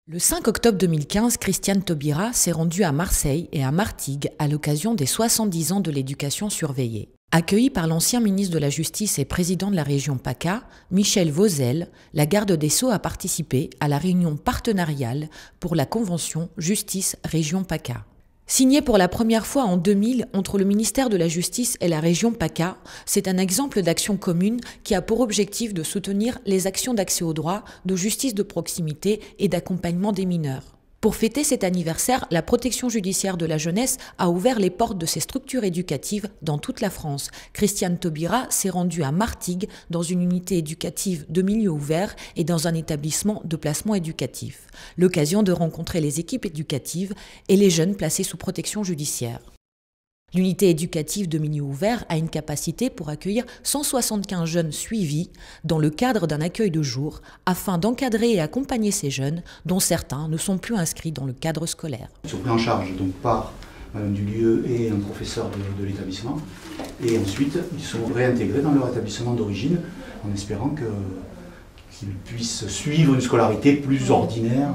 Le 5 octobre 2015, Christiane Taubira s'est rendue à Marseille et à Martigues à l'occasion des 70 ans de l'éducation surveillée. Accueillie par l'ancien ministre de la Justice et président de la région PACA, Michel Vauzel, la garde des Sceaux a participé à la réunion partenariale pour la convention Justice Région PACA. Signée pour la première fois en 2000 entre le ministère de la Justice et la région PACA, c'est un exemple d'action commune qui a pour objectif de soutenir les actions d'accès au droit, de justice de proximité et d'accompagnement des mineurs. Pour fêter cet anniversaire, la protection judiciaire de la jeunesse a ouvert les portes de ses structures éducatives dans toute la France. Christiane Taubira s'est rendue à Martigues dans une unité éducative de milieu ouvert et dans un établissement de placement éducatif. L'occasion de rencontrer les équipes éducatives et les jeunes placés sous protection judiciaire. L'unité éducative de milieu ouvert a une capacité pour accueillir 175 jeunes suivis dans le cadre d'un accueil de jour afin d'encadrer et accompagner ces jeunes dont certains ne sont plus inscrits dans le cadre scolaire. Ils sont pris en charge donc par du lieu et un professeur de l'établissement et ensuite ils sont réintégrés dans leur établissement d'origine en espérant qu'ils puissent suivre une scolarité plus ordinaire,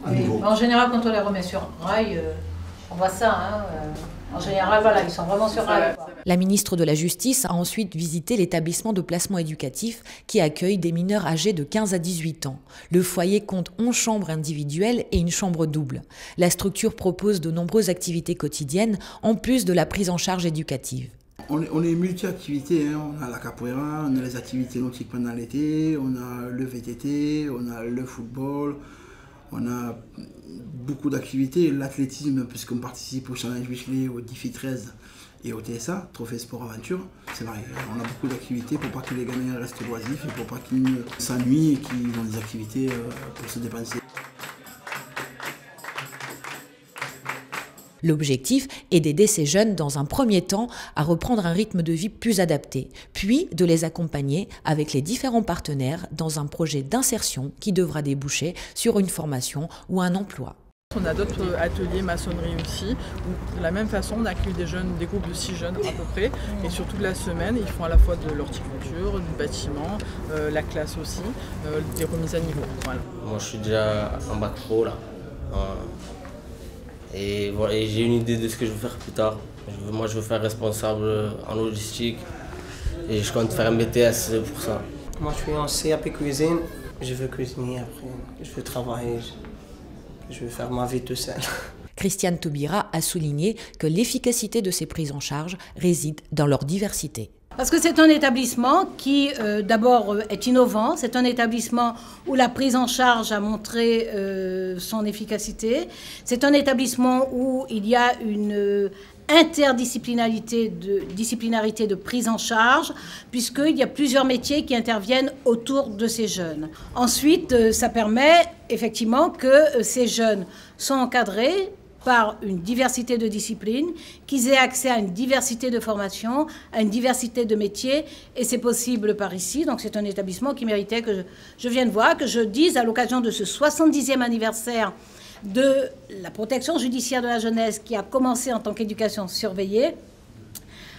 à nouveau. En général, quand on les remet sur rail, on voit ça, en général, voilà, ils sont vraiment sur rail. La ministre de la Justice a ensuite visité l'établissement de placement éducatif qui accueille des mineurs âgés de 15 à 18 ans. Le foyer compte 11 chambres individuelles et une chambre double. La structure propose de nombreuses activités quotidiennes en plus de la prise en charge éducative. On est multi-activités, on a la capoeira, on a les activités nautiques pendant l'été, on a le VTT, on a le football, on a beaucoup d'activités, l'athlétisme puisqu'on participe au Challenge Michelet, au Défi 13 et au TSA, Trophée Sport Aventure. C'est vrai, on a beaucoup d'activités pour pas que les gamins restent oisifs et pour pas qu'ils s'ennuient et qu'ils ont des activités pour se dépenser. L'objectif est d'aider ces jeunes dans un premier temps à reprendre un rythme de vie plus adapté, puis de les accompagner avec les différents partenaires dans un projet d'insertion qui devra déboucher sur une formation ou un emploi. On a d'autres ateliers maçonnerie aussi, où de la même façon on accueille des jeunes, des groupes de 6 jeunes à peu près, et sur toute la semaine ils font à la fois de l'horticulture, du bâtiment, la classe aussi, des remises à niveau. Voilà. Moi je suis déjà en bac pro là. Et voilà, j'ai une idée de ce que je veux faire plus tard. Moi je veux faire responsable en logistique et je compte faire un BTS pour ça. Moi je suis en CAP cuisine, je veux cuisiner après, je veux travailler, je veux faire ma vie tout seul. Christiane Taubira a souligné que l'efficacité de ces prises en charge réside dans leur diversité. Parce que c'est un établissement qui, d'abord, est innovant. C'est un établissement où la prise en charge a montré son efficacité. C'est un établissement où il y a une interdisciplinarité de prise en charge, puisqu'il y a plusieurs métiers qui interviennent autour de ces jeunes. Ensuite, ça permet effectivement que ces jeunes sont encadrés par une diversité de disciplines, qu'ils aient accès à une diversité de formations, à une diversité de métiers, et c'est possible par ici. Donc c'est un établissement qui méritait que je vienne voir, que je dise à l'occasion de ce 70e anniversaire de la protection judiciaire de la jeunesse qui a commencé en tant qu'éducation surveillée,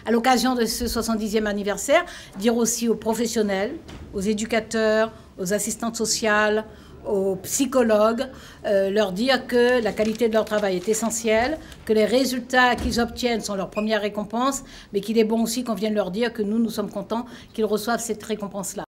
à l'occasion de ce 70e anniversaire, dire aussi aux professionnels, aux éducateurs, aux assistantes sociales, aux psychologues, leur dire que la qualité de leur travail est essentielle, que les résultats qu'ils obtiennent sont leur première récompense, mais qu'il est bon aussi qu'on vienne leur dire que nous sommes contents qu'ils reçoivent cette récompense-là.